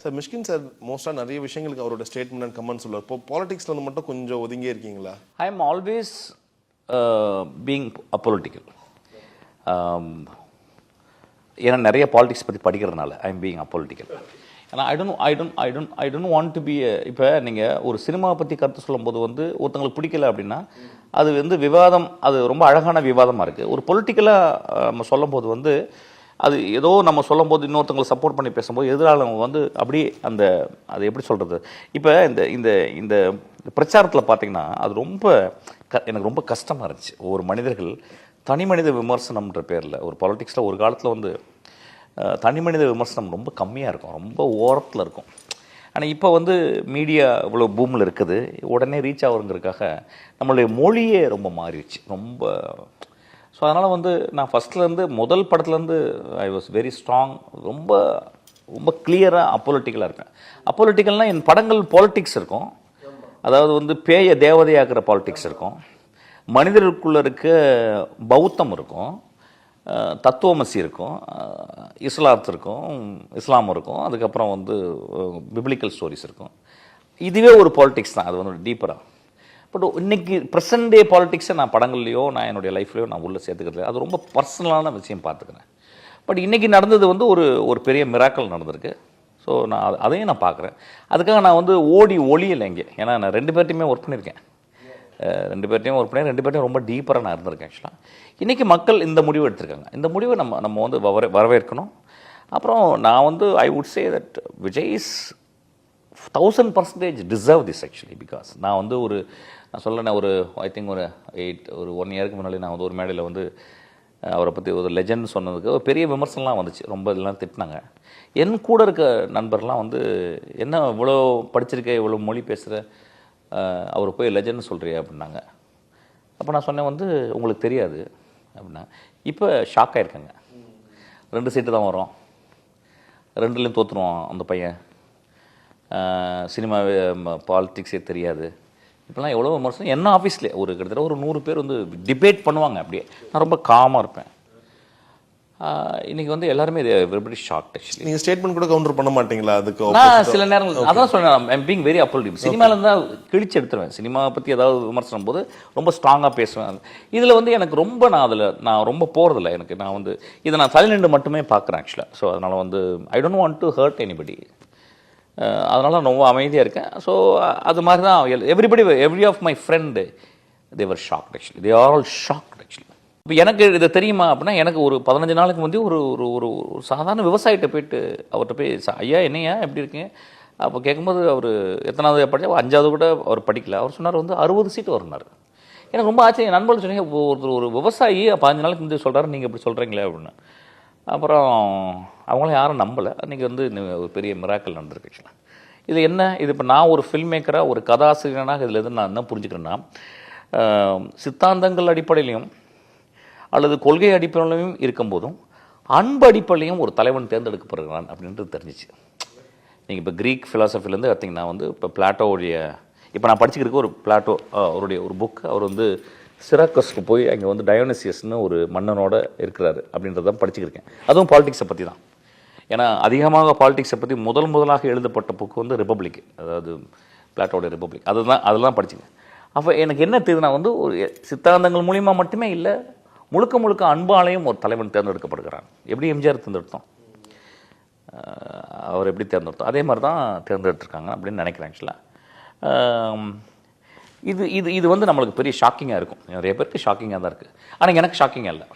Sir Mysskin sir மோஸ்ட்டாக நிறைய விஷயங்களுக்கு அவரோட ஸ்டேட்மெண்ட் அண்ட் கமெண்ட் சொல்லுவார். இப்போ பாலிடிக்ஸில் வந்து மட்டும் கொஞ்சம் ஒதுங்கியே இருக்கீங்களா? I am always being apolitical. ஏன்னா நிறைய பாலிடிக்ஸ் பற்றி படிக்கிறதுனால ஐ எம் பீங் அப்பாலிட்டிக்கல். ஏன்னா I don't want to be. இப்போ நீங்கள் ஒரு சினிமாவை பற்றி கருத்து சொல்லும்போது வந்து ஒருத்தங்களுக்கு பிடிக்கல அப்படின்னா அது வந்து விவாதம், அது ரொம்ப அழகான விவாதமாக இருக்குது. ஒரு பொலிட்டிக்கலாக நம்ம சொல்லும்போது வந்து அது ஏதோ நம்ம சொல்லும்போது இன்னொருத்தங்களை சப்போர்ட் பண்ணி பேசும்போது எதிராளவங்க வந்து அப்படியே அந்த அது எப்படி சொல்கிறது, இப்போ இந்த இந்த இந்த பிரச்சாரத்தில் பார்த்தீங்கன்னா அது ரொம்ப எனக்கு ரொம்ப கஷ்டமாக இருந்துச்சு. ஒவ்வொரு மனிதர்கள் தனி மனித விமர்சனம்ன்ற பேரில் ஒரு பாலிடிக்ஸில் ஒரு காலத்தில் வந்து தனி மனித விமர்சனம் ரொம்ப கம்மியாக இருக்கும், ரொம்ப ஓரத்தில் இருக்கும். ஆனால் இப்போ வந்து மீடியா இவ்வளோ பூமில் இருக்குது, உடனே ரீச் ஆகுறதுக்காக நம்மளுடைய மொழியே ரொம்ப மாறிடுச்சு ரொம்ப. ஸோ அதனால் வந்து நான் ஃபஸ்ட்லேருந்து முதல் படத்துலேருந்து ஐ வாஸ் வெரி ஸ்ட்ராங், ரொம்ப ரொம்ப கிளியராக அப்பொலிட்டிக்கலாக இருக்கேன். அப்பொலிட்டிக்கல்னால் என் படங்கள் பாலிட்டிக்ஸ் இருக்கும், அதாவது வந்து பேய தேவதையாக்குற பாலிட்டிக்ஸ் இருக்கும், மனிதருக்குள்ளே இருக்க பௌத்தம் இருக்கும், தத்துவமசி இருக்கும், இஸ்லாத்து இருக்கும், இஸ்லாம் இருக்கும், அதுக்கப்புறம் வந்து பிப்ளிக்கல் ஸ்டோரிஸ் இருக்கும். இதுவே ஒரு பாலிட்டிக்ஸ் தான், அது வந்து டீப்பராக. பட் இன்னைக்கு ப்ரெசன்ட் டே பாலிட்டிக்ஸை நான் படங்கள்லையோ நான் என்னுடைய லைஃப்லையோ நான் உள்ளே சேர்த்துக்கிறது, அது ரொம்ப பர்சனலான விஷயம் பார்த்துக்கிறேன். பட் இன்றைக்கி நடந்தது வந்து ஒரு பெரிய மிராக்கல் நடந்திருக்கு. ஸோ நான் அதையும் நான் பார்க்குறேன். அதுக்காக நான் வந்து ஓடி ஒளியலை இங்கே. ஏன்னா நான் 2 பேர்ட்டையுமே ஒர்க் பண்ணியிருக்கேன், 2 பேர்ட்டையும் ஒர்க் பண்ணி 2 பேர்ட்டையும் ரொம்ப டீப்பராக நான் இருந்திருக்கேன். ஆக்சுவலாக இன்றைக்கி மக்கள் இந்த முடிவு எடுத்திருக்காங்க. இந்த முடிவை நம்ம வந்து வரவேற்கணும். அப்புறம் நான் வந்து I would say that Vijay is 1000% deserve this actually. Because நான் வந்து நான் சொல்லேன் ஒரு ஐ திங்க் ஒரு 1 இயருக்கு முன்னாடி நான் வந்து ஒரு மேடையில் வந்து அவரை பற்றி ஒரு லெஜண்ட் சொன்னதுக்கு ஒரு பெரிய விமர்சனம்லாம் வந்துச்சு, ரொம்ப இதெல்லாம் திட்டினாங்க. என் கூட இருக்க நண்பர்லாம் வந்து என்ன இவ்வளோ படிச்சிருக்க, இவ்வளோ மொழி பேசுகிற, அவர் போய் லெஜண்ட் சொல்கிறியா அப்படின்னாங்க. அப்போ நான் சொன்னேன் வந்து உங்களுக்கு தெரியாது அப்படின்னா. இப்போ ஷாக் ஆகிருக்காங்க. 2 சீட்டு தான் வரும், 2லேயும் தோற்றுருவான் அந்த பையன், சினிமாவே பாலிட்டிக்ஸே தெரியாது, இப்போலாம் எவ்வளோ விமர்சனம். என்ன ஆஃபீஸ்லேயே கிட்டத்தட்ட ஒரு 100 பேர் வந்து டிபேட் பண்ணுவாங்க. அப்படியே நான் ரொம்ப காமாக இருப்பேன். இன்றைக்கி வந்து எல்லாருமே வெரி ஷாக்ட் ஆக்சுவலி. நீங்கள் ஸ்டேட்மெண்ட் கூட கவுண்டர் பண்ண மாட்டீங்களா? அதுக்கு நான் சில நேரங்கள் அதான் சொன்னேன், ஐம் பீங் வெரி அப்போலிட்டிக்கல். சினிமாவில் தான் கிழிச்சு எடுத்துருவேன். சினிமாவை பற்றி ஏதாவது விமர்சனம் போது ரொம்ப ஸ்ட்ராங்காக பேசுவேன். இதில் வந்து எனக்கு ரொம்ப நான் ரொம்ப போகிறதில்ல. நான் வந்து இதை நான் தலைநின்று மட்டுமே பார்க்குறேன் ஆக்சுவலாக. ஸோ அதனால் வந்து I don't want to hurt anybody. அதனால் நான் ரொம்ப அமைதியாக இருக்கேன். ஸோ அது மாதிரி தான் every of my friend they were shocked actually. They are all shocked actually. இப்போ எனக்கு இதை தெரியுமா அப்படின்னா, எனக்கு ஒரு 15 நாளுக்கு வந்து ஒரு சாதாரண விவசாயிகிட்ட போயிட்டு அவர்கிட்ட போய் ஐயா என்னையா எப்படி இருக்கீங்க அப்போ கேட்கும்போது அவர் எத்தனாவது படித்தா 5வது கூட அவர் படிக்கல. அவர் சொன்னார் வந்து 60 சீட்டு வருனார். எனக்கு ரொம்ப ஆச்சரியம். நண்பர்கள் சொன்னீங்க ஒரு விவசாயி 15 நாளுக்கு முந்தைய சொல்கிறாரு, நீங்கள் இப்படி சொல்கிறீங்களே அப்படின்னு. அப்புறம் அவங்களாம் யாரும் நம்பலை. அன்றைக்கி வந்து ஒரு பெரிய மிராக்கல் நடந்திருக்கு. இது இப்போ நான் ஒரு ஃபில்ம் மேக்கராக, ஒரு கதாசிரியனாக இதில் எது நான் என்ன புரிஞ்சுக்கிறேன்னா, சித்தாந்தங்கள் அடிப்படையிலையும் அல்லது கொள்கை அடிப்படையிலையும் இருக்கும்போதும் அன்பு அடிப்படையிலையும் ஒரு தலைவன் தேர்ந்தெடுக்கப்படுகிறான் அப்படின்றது தெரிஞ்சிச்சு. நீங்கள் இப்போ க்ரீக் ஃபிலாசபிலேருந்து பார்த்தீங்கன்னா வந்து இப்போ பிளாட்டோவுடைய இப்போ நான் படிச்சுக்கிறதுக்கு ஒரு பிளாட்டோ அவருடைய ஒரு புக், அவர் வந்து சிராக்கஸ்க்கு போய் அங்கே வந்து டயோனிசியஸ்னு ஒரு மன்னனோட இருக்கிறாரு அப்படின்றத படிச்சுக்கிருக்கேன். அதுவும் பாலிடிக்ஸை பற்றி தான். ஏன்னா அதிகமாக பாலிடிக்ஸை பற்றி முதலாக எழுதப்பட்ட புக்கு வந்து ரிப்பப்ளிக், அதாவது பிளாட்டோடைய ரிப்பப்ளிக். அதெல்லாம் படிச்சுக்கேன். அப்போ எனக்கு என்ன தெரியுதுன்னா வந்து ஒரு சித்தாந்தங்கள் மூலிமா மட்டுமே இல்லை, முழுக்க அன்பாலையும் ஒரு தலைவன் தேர்ந்தெடுக்கப்படுகிறான். எப்படி எம்ஜிஆர் தேர்ந்தெடுத்தோம், அவர் எப்படி தேர்ந்தெடுத்தோம், அதே மாதிரி தான் தேர்ந்தெடுத்திருக்காங்க அப்படின்னு நினைக்கிறேன் ஆக்சுவலாக. இது வந்து நம்மளுக்கு பெரிய ஷாக்கிங்காக இருக்கும். நிறைய பேருக்கு ஷாக்கிங்காக தான் இருக்குது. ஆனால் எனக்கு ஷாக்கிங்காக இல்லை.